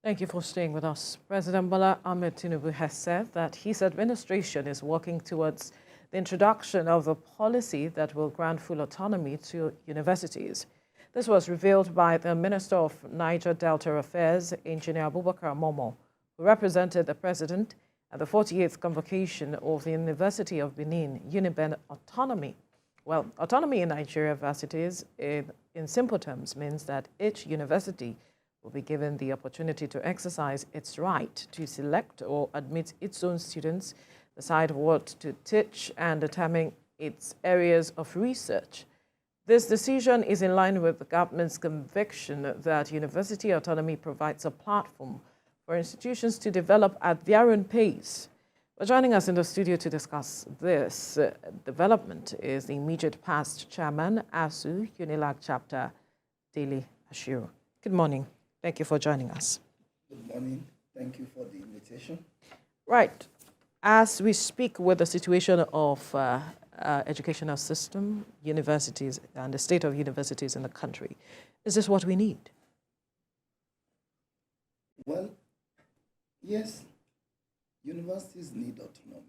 Thank you for staying with us. President Bola Ahmed Tinubu has said that his administration is working towards the introduction of a policy that will grant full autonomy to universities. This was revealed by the Minister of Niger Delta Affairs, Engineer Abubakar Momo, who represented the President at the 48th convocation of the University of Benin, Uniben Autonomy. Well, autonomy in Nigeria universities, in simple terms, means that each university will be given the opportunity to exercise its right to select or admit its own students, decide what to teach, and determine its areas of research. This decision is in line with the government's conviction that university autonomy provides a platform for institutions to develop at their own pace. But joining us in the studio to discuss this development is the immediate past chairman, ASU UNILAG chapter, Dele Ashiru. Good morning. Thank you for joining us. Good morning. Thank you for the invitation. Right. As we speak with the situation of educational system, universities, and the state of universities in the country, is this what we need? Well, yes, universities need autonomy.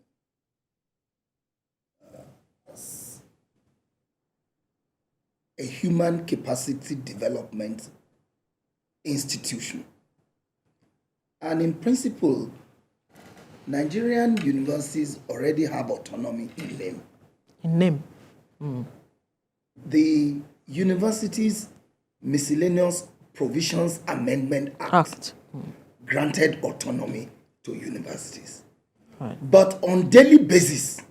As a human capacity development institution. And in principle, Nigerian universities already have autonomy in name. In name? Mm. The Universities Miscellaneous Provisions Amendment Act granted autonomy to universities. Right. But on daily basis,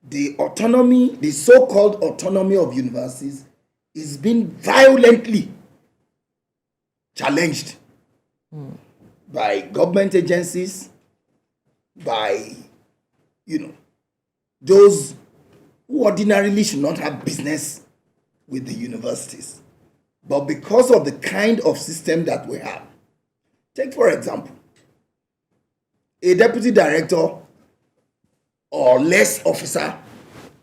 the autonomy, the so-called autonomy of universities is being violently challenged by government agencies, by, those who ordinarily should not have business with the universities. But because of the kind of system that we have, take for example, a deputy director or less officer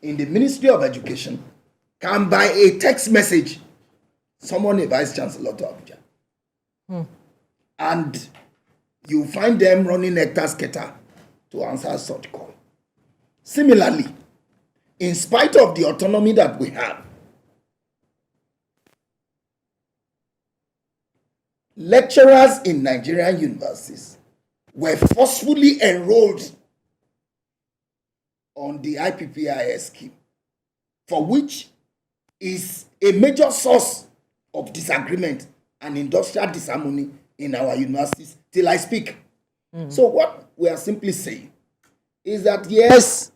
in the Ministry of Education can, by a text message, summon a vice chancellor to Abuja. And you find them running hectare-scatter to answer such call. Similarly, in spite of the autonomy that we have, lecturers in Nigerian universities were forcefully enrolled on the IPPIS scheme, for which is a major source of disagreement and industrial disharmony in our universities till I speak. So what we are simply saying is that yes,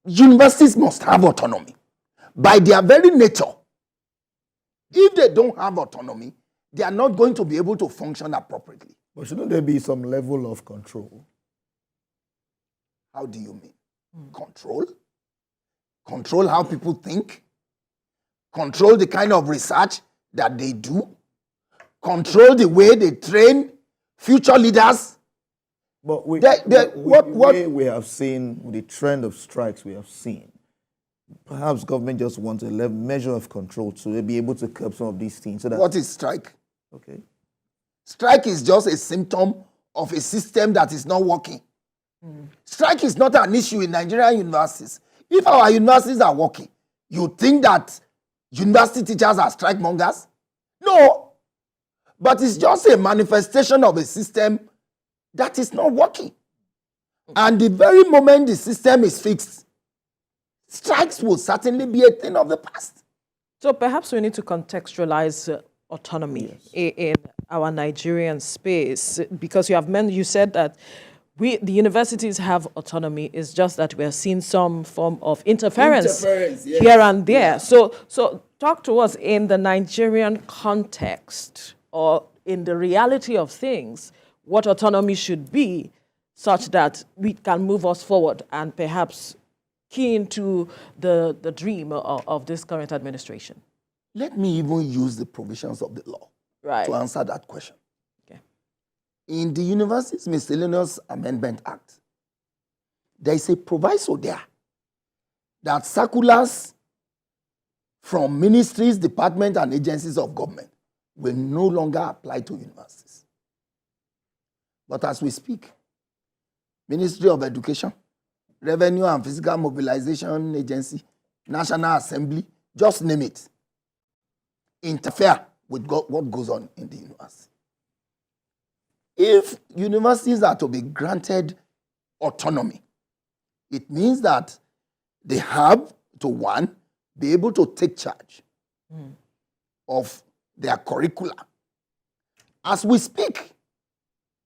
universities must have autonomy. By their very nature, if they don't have autonomy, they are not going to be able to function appropriately. But shouldn't there be some level of control? How do you mean? Control? Control how people think? Control the kind of research that they do? Control the way they train future leaders? But we have seen, with the trend of strikes we have seen, perhaps government just wants a measure of control to be able to curb some of these things. So that, what is strike? Okay. Strike is just a symptom of a system that is not working. Strike is not an issue in Nigerian universities. If our universities are working, you think that university teachers are strike mongers? No. But it's just a manifestation of a system that is not working. And the very moment the system is fixed, strikes will certainly be a thing of the past. So perhaps we need to contextualize autonomy in our Nigerian space, because you said that the universities have autonomy. It's just that we are seeing some form of interference yes. here and there. Yeah. So talk to us in the Nigerian context, or in the reality of things, what autonomy should be, such that we can move us forward and perhaps key into the dream of this current administration. Let me even use the provisions of the law to answer that question. Okay. In the Universities Miscellaneous Amendment Act, there is a proviso there that circulars from ministries, departments, and agencies of government will no longer apply to universities. But as we speak, Ministry of Education, Revenue and Physical Mobilization Agency, National Assembly, just name it, interfere with what goes on in the university. If universities are to be granted autonomy, it means that they have to, one, be able to take charge of their curricula. As we speak,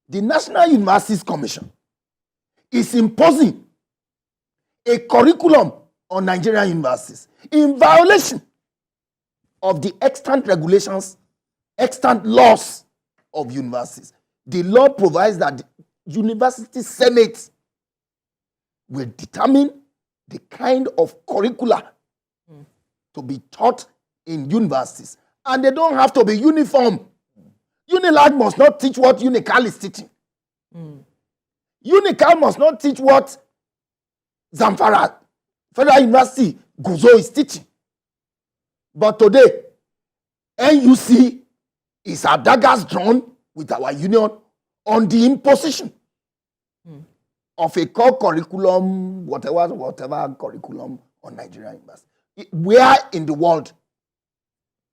the National Universities Commission is imposing a curriculum on Nigerian universities in violation of the extant regulations, extant laws of universities. The law provides that the University Senate will determine the kind of curricula to be taught in universities. And they don't have to be uniform. UNILAG must not teach what UNICAL is teaching. UNICAL must not teach what Zamfara Federal University Guzo is teaching. But today, NUC is our daggers drawn with our union on the imposition of a core curriculum, whatever curriculum on Nigerian university. Where in the world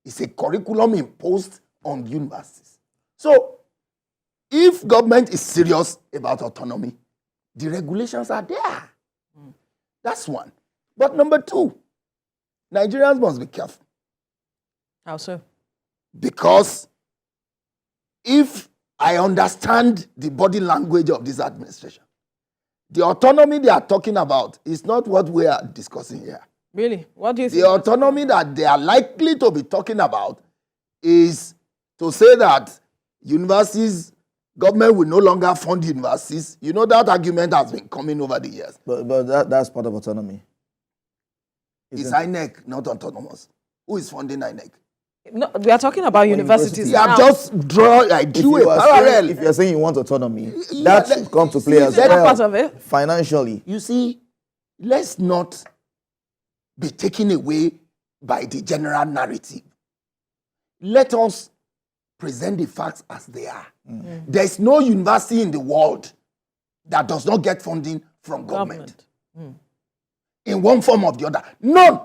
is a curriculum imposed on universities? So, if government is serious about autonomy, the regulations are there. That's one. But number two, Nigerians must be careful. How so? Because if I understand the body language of this administration, the autonomy they are talking about is not what we are discussing here. Really? What do you think? The autonomy that they are likely to be talking about is to say that universities, government will no longer fund universities. You know, that argument has been coming over the years. But that's part of autonomy. It's INEC, not autonomous. Who is funding INEC? No, we are talking about universities. You have just drew a parallel. If you're saying you want autonomy, that should come to play as that well. part of it? Financially. You see, let's not be taken away by the general narrative. Let us present the facts as they are. There's no university in the world that does not get funding from government. In one form or the other. None.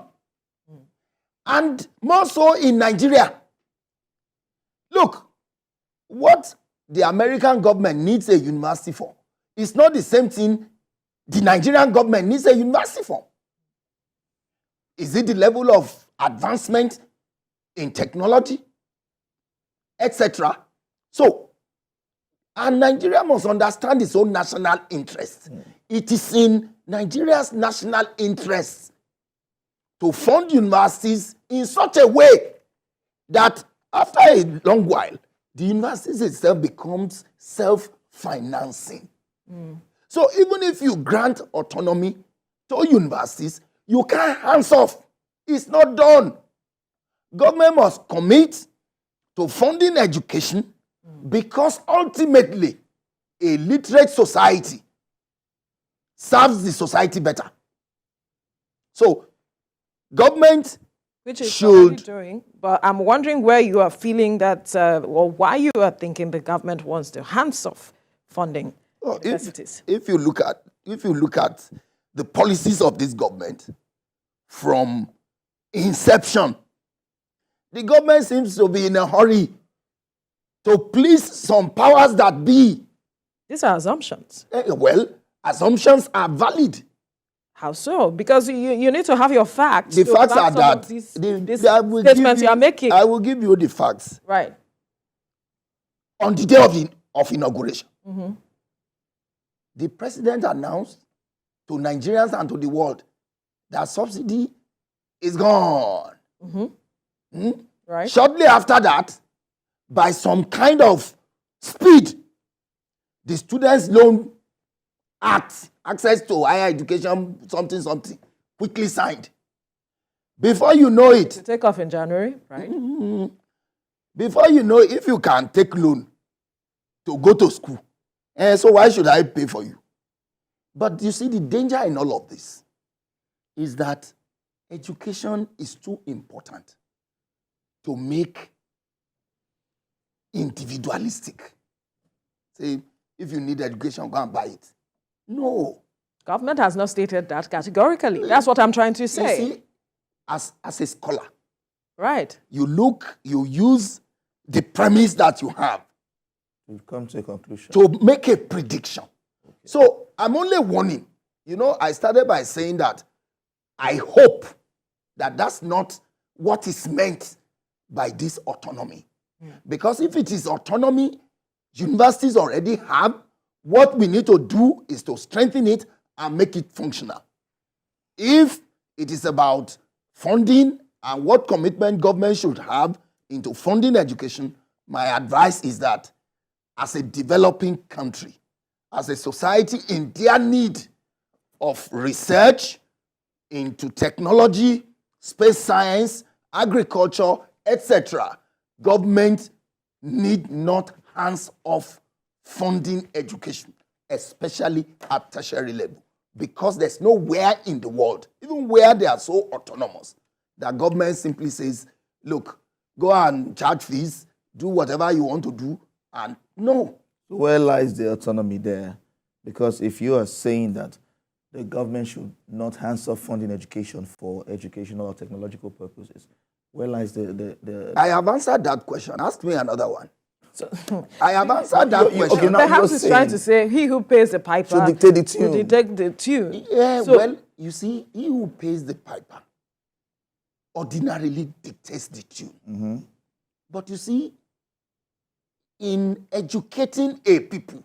And more so in Nigeria. Look, what the American government needs a university for is not the same thing the Nigerian government needs a university for. Is it the level of advancement in technology, etc.? So, and Nigeria must understand its own national interest. It is in Nigeria's national interest to fund universities in such a way that after a long while, the universities itself becomes self-financing. So even if you grant autonomy to universities, you can't hands off. It's not done. Government must commit to funding education because ultimately a literate society serves the society better. So government Which is should already doing, but I'm wondering where you are feeling that, or why you are thinking the government wants to hands off funding universities. If you look at the policies of this government from inception, the government seems to be in a hurry to please some powers that be. These are assumptions. Well, assumptions are valid. How so? Because you need to have your facts. The facts are that these statements you are making. I will give you the facts. Right. On the day of inauguration, the president announced to Nigerians and to the world that subsidy is gone. Right. Shortly after that, by some kind of speed, the Students' Loan Act, access to higher education, something, quickly signed. Before you know it, To take off in January, right? before you know, if you can take loan to go to school, so why should I pay for you? But you see, the danger in all of this is that education is too important to make individualistic. Say, if you need education, go and buy it. No. Government has not stated that categorically. That's what I'm trying to say. You see, as a scholar, right, you use the premise that you have to come to a conclusion, to make a prediction. Okay. So I'm only warning. I started by saying that I hope that that's not what is meant by this autonomy. Because if it is autonomy, universities already have. What we need to do is to strengthen it and make it functional. If it is about funding and what commitment government should have into funding education, my advice is that as a developing country, as a society in their need of research into technology, space science, agriculture, etc., government need not hands off funding education, especially at tertiary level, because there's nowhere in the world, even where they are so autonomous, that government simply says, look, go and charge fees, do whatever you want to do, and no. Where lies the autonomy there? Because if you are saying that the government should not hands off funding education for educational or technological purposes, where lies the... I have answered that question. Ask me another one. So, I have answered that question. Okay, perhaps he's trying to say he who pays the piper should dictate the tune. Should dictate the tune. Yeah, well, you see, he who pays the piper ordinarily dictates the tune. Mm-hmm. But you see, in educating a people,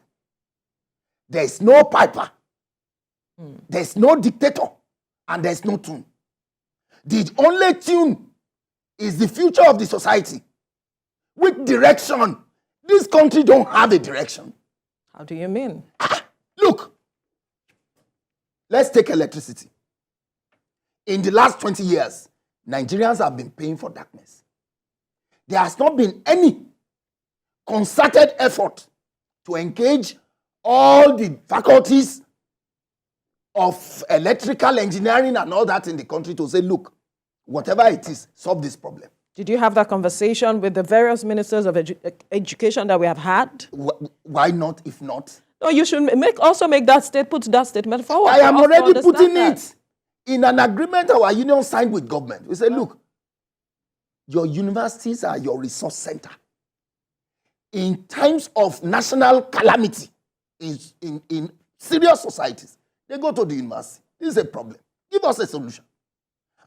there's no piper, there's no dictator, and there's no tune. The only tune is the future of the society. With direction. This country don't have a direction. How do you mean? Look, let's take electricity. In the last 20 years, Nigerians have been paying for darkness. There has not been any concerted effort to engage all the faculties of electrical engineering and all that in the country to say, look, whatever it is, solve this problem. Did you have that conversation with the various ministers of education that we have had? Why not, if not? No, you should put that statement forward. I am already putting it in an agreement our union signed with government. We say, look, your universities are your resource center. In times of national calamity, in serious societies, they go to the university. This is a problem. Give us a solution.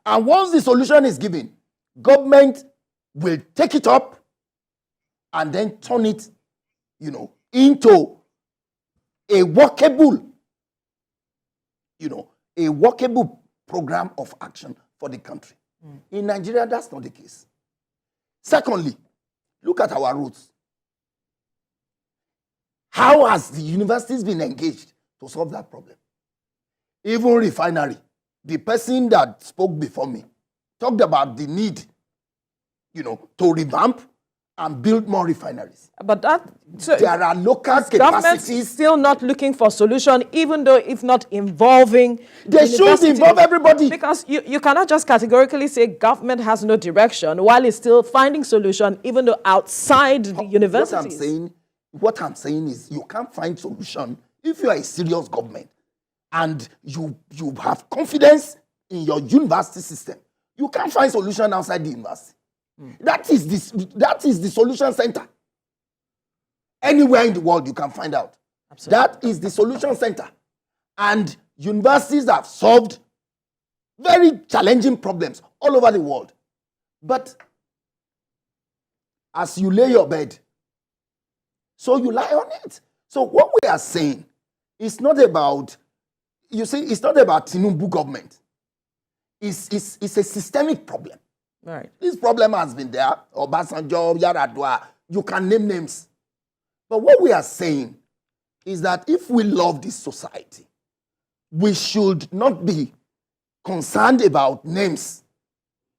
And once the solution is given, government will take it up and then turn it, into a workable program of action for the country. In Nigeria, that's not the case. Secondly, look at our roads. How has the universities been engaged to solve that problem? Even refinery. The person that spoke before me talked about the need, to revamp and build more refineries. But there are local capacities. Government is still not looking for solution, even though if not involving they should involve everybody. Because you cannot just categorically say government has no direction while it's still finding solution, even though outside the universities. What I'm saying is you can't find solution if you are a serious government and you have confidence in your university system. You can't find solution outside the university. That is the solution center. Anywhere in the world you can find out. Absolutely. That is the solution center. And universities have solved very challenging problems all over the world. But as you lay your bed, so you lie on it. So what we are saying is not about, it's not about Tinubu government. It's a systemic problem. Right. This problem has been there. Obasanjo, Yaradua, you can name names. But what we are saying is that if we love this society, we should not be concerned about names.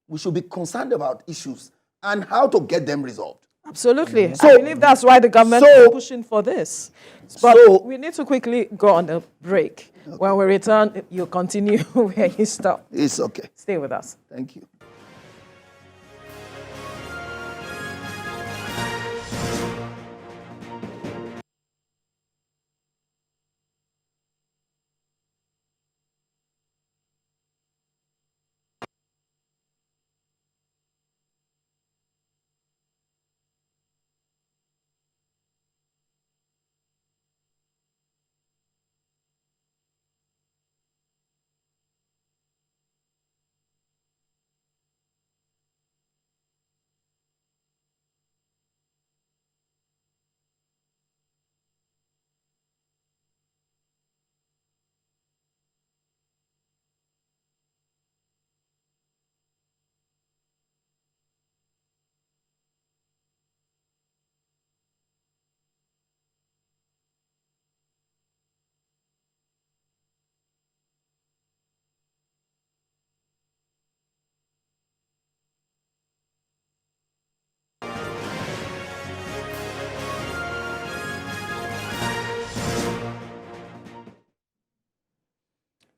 We should be concerned about issues and how to get them resolved. Absolutely. So, I believe that's why the government is pushing for this. But we need to quickly go on a break. Okay. When we return, you continue where you stop. It's okay. Stay with us. Thank you.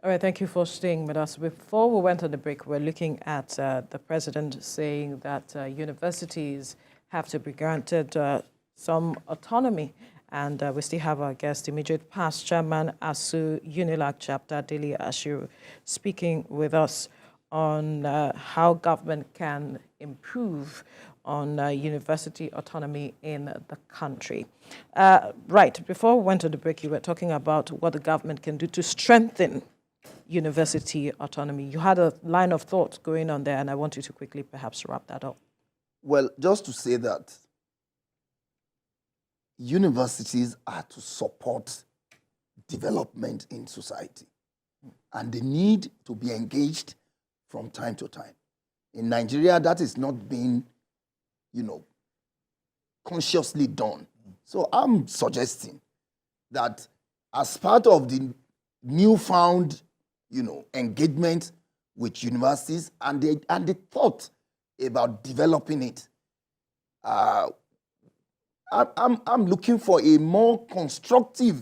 All right, thank you for staying with us. Before we went on the break, we're looking at the president saying that universities have to be granted some autonomy. And we still have our guest, immediate past chairman, ASU UNILAG chapter, Dele Ashiru, speaking with us on how government can improve on university autonomy in the country. Right, before we went on the break, you were talking about what the government can do to strengthen university autonomy. You had a line of thought going on there, and I want you to quickly perhaps wrap that up. Well, just to say that universities are to support development in society, and they need to be engaged from time to time. In Nigeria, that is not being, consciously done. So I'm suggesting that as part of the newfound, engagement with universities and the thought about developing it, I'm looking for a more constructive,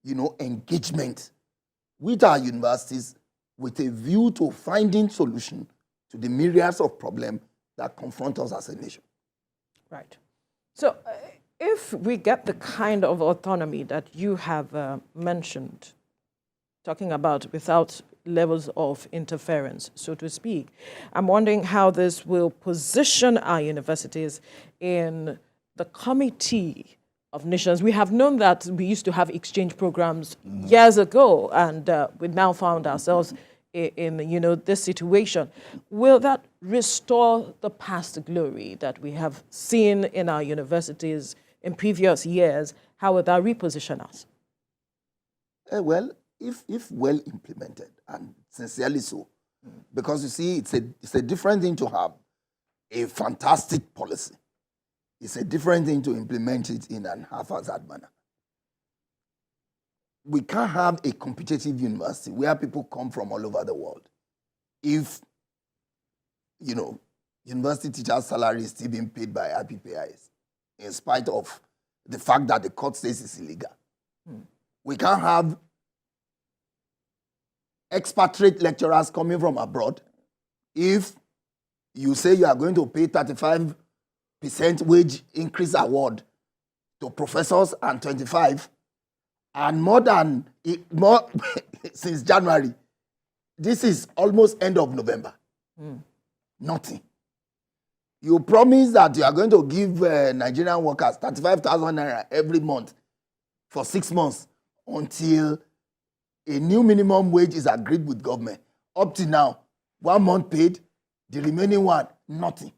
engagement with our universities with a view to finding solution to the myriads of problems that confront us as a nation. Right. So if we get the kind of autonomy that you have mentioned, talking about without levels of interference, so to speak, I'm wondering how this will position our universities in the Committee of Nations. We have known that we used to have exchange programs years ago, and we now found ourselves in this situation. Will that restore the past glory that we have seen in our universities in previous years? How will that reposition us? Well, if well implemented, and sincerely so, because you see, it's a different thing to have a fantastic policy. It's a different thing to implement it in an haphazard manner. We can't have a competitive university where people come from all over the world if, university teachers' salary is still being paid by IPPIs, in spite of the fact that the court says it's illegal. We can't have expatriate lecturers coming from abroad if you say you are going to pay 35% wage increase award to professors and 25%, and more since January. This is almost end of November. Nothing. You promise that you are going to give Nigerian workers 35,000 naira every month for 6 months until a new minimum wage is agreed with government. Up to now, 1 month paid, the remaining one, nothing.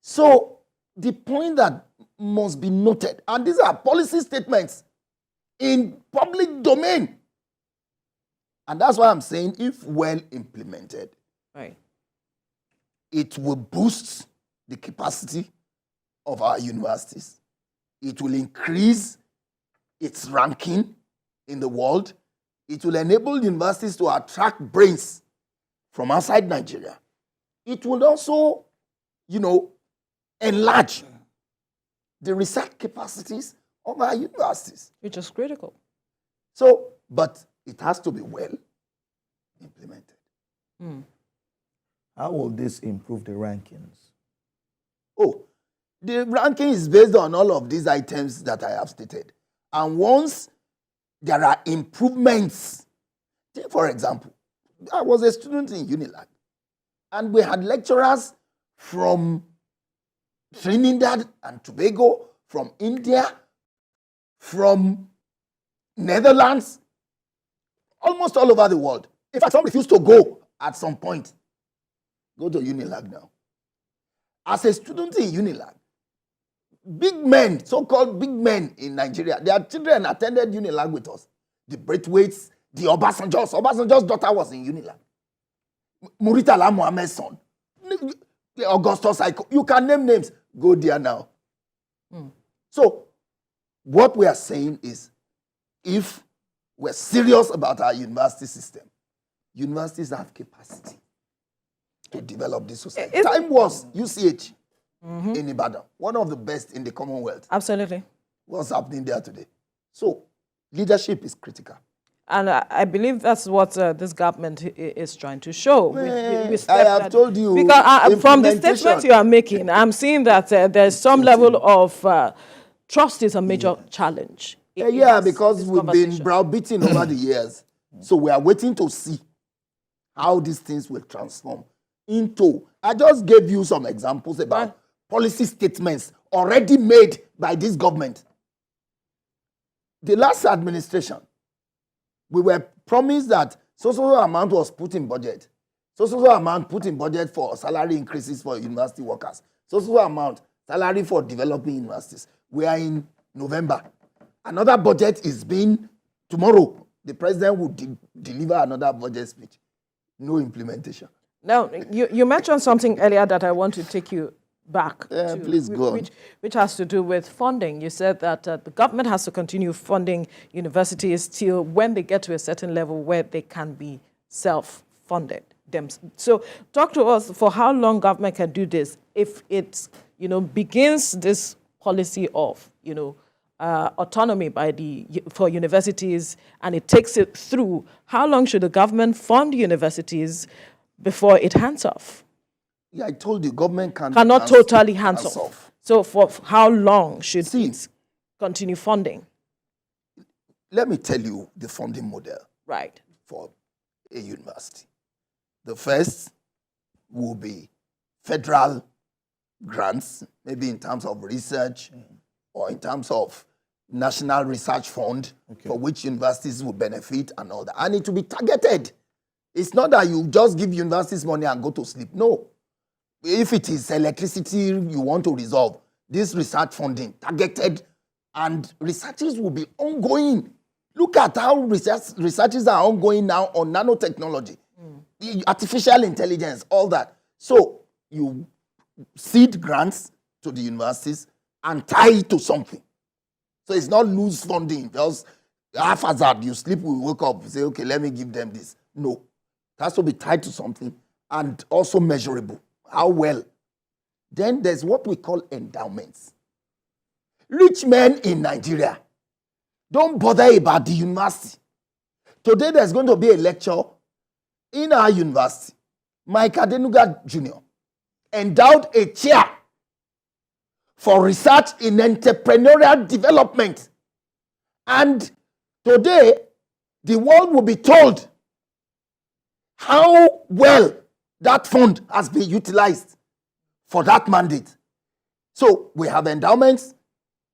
So the point that must be noted, and these are policy statements in public domain, and that's why I'm saying if well implemented, Right. it will boost the capacity of our universities. It will increase its ranking in the world. It will enable universities to attract brains from outside Nigeria. It will also, enlarge the research capacities of our universities. Which is critical. So, but it has to be well implemented. How will this improve the rankings? Oh, the ranking is based on all of these items that I have stated. And once there are improvements, take for example, I was a student in UNILAG, and we had lecturers from Trinidad and Tobago, from India, from Netherlands, almost all over the world. In fact, some refused to go at some point. Go to UNILAG now. As a student in UNILAG, big men, so-called big men in Nigeria, their children attended UNILAG with us. The Braithwaites, the Obasanjo's daughter was in UNILAG. Muritala Mohammed's son, Augustus Aiko, you can name names. Go there now. So, what we are saying is, if we're serious about our university system, universities have capacity to develop this society. Time was UCH in Ibadan, one of the best in the Commonwealth. Absolutely. What's happening there today? So, leadership is critical. And I believe that's what this government is trying to show. I have told you. Because from the statement you are making, I'm seeing that there's some level of trust is a major challenge. Because we've been browbeaten over the years. So we are waiting to see how these things will transform into. I just gave you some examples about policy statements already made by this government. The last administration, we were promised that so amount was put in budget. So amount put in budget for salary increases for university workers. So amount salary for developing universities. We are in November. Another budget is being, tomorrow, the president will deliver another budget speech. No implementation. Now, you mentioned something earlier that I want to take you back to, please go on. Which has to do with funding. You said that the government has to continue funding universities till when they get to a certain level where they can be self-funded. So talk to us for how long government can do this if it begins this policy of autonomy for universities and it takes it through. How long should the government fund universities before it hands off? Yeah, I told you, government cannot totally hands off. So for how long should it continue funding? Let me tell you the funding model for a university. The first will be federal grants, maybe in terms of research or in terms of national research fund for which universities will benefit and all that. And it will be targeted. It's not that you just give universities money and go to sleep. No. If it is electricity you want to resolve, this research funding targeted, and researches will be ongoing. Look at how researches are ongoing now on nanotechnology, artificial intelligence, all that. So you seed grants to the universities and tie it to something. So it's not loose funding. Just haphazard, you sleep, we wake up, say, okay, let me give them this. No. It has to be tied to something and also measurable. How well? Then there's what we call endowments. Rich men in Nigeria don't bother about the university. Today there's going to be a lecture in our university. Mike Adenuga Jr. endowed a chair for research in entrepreneurial development. And today, the world will be told how well that fund has been utilized for that mandate. So we have endowments.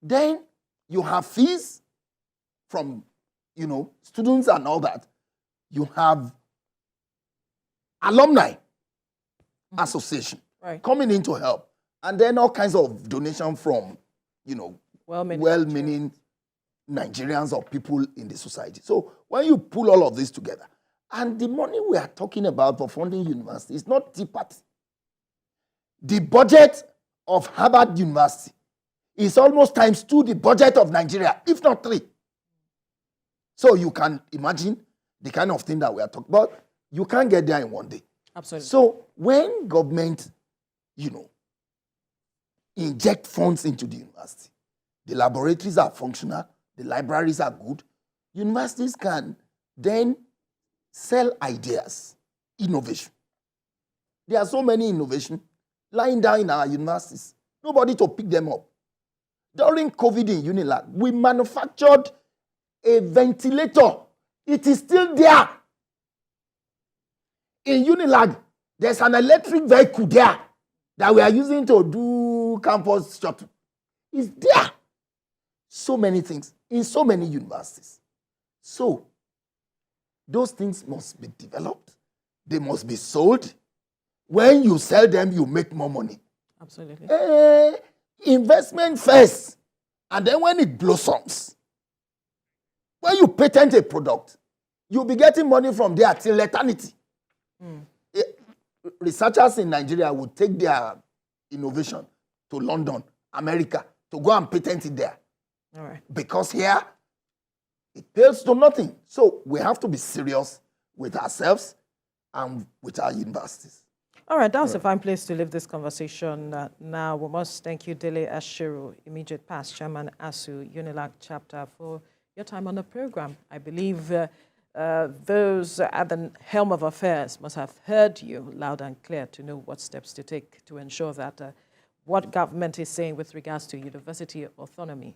Then you have fees from, students and all that. You have alumni association coming in to help. And then all kinds of donation from, well-meaning Nigerians or people in the society. So when you pull all of this together, and the money we are talking about for funding university is not tea party. The budget of Harvard University is almost times 2 the budget of Nigeria, if not 3. So you can imagine the kind of thing that we are talking about. You can't get there in one day. Absolutely. So when government, inject funds into the university, the laboratories are functional, the libraries are good, universities can then sell ideas, innovation. There are so many innovations lying down in our universities. Nobody to pick them up. During COVID in Unilag, we manufactured a ventilator. It is still there. In Unilag, there's an electric vehicle there that we are using to do campus shuttle. It's there. So many things in so many universities. So those things must be developed. They must be sold. When you sell them, you make more money. Absolutely. Investment first. And then when it blossoms, when you patent a product, you'll be getting money from there till eternity. Researchers in Nigeria would take their innovation to London, America, to go and patent it there. All right. Because here, it pales to nothing. So we have to be serious with ourselves and with our universities. All right, that's a fine place to leave this conversation. Now, we must thank you, Dele Ashiru, immediate past chairman, ASU Unilag chapter, for your time on the program. I believe those at the helm of affairs must have heard you loud and clear to know what steps to take to ensure that what government is saying with regards to university autonomy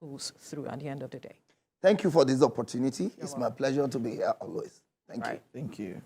pulls through at the end of the day. Thank you for this opportunity. It's my pleasure to be here always. Thank you. Thank you.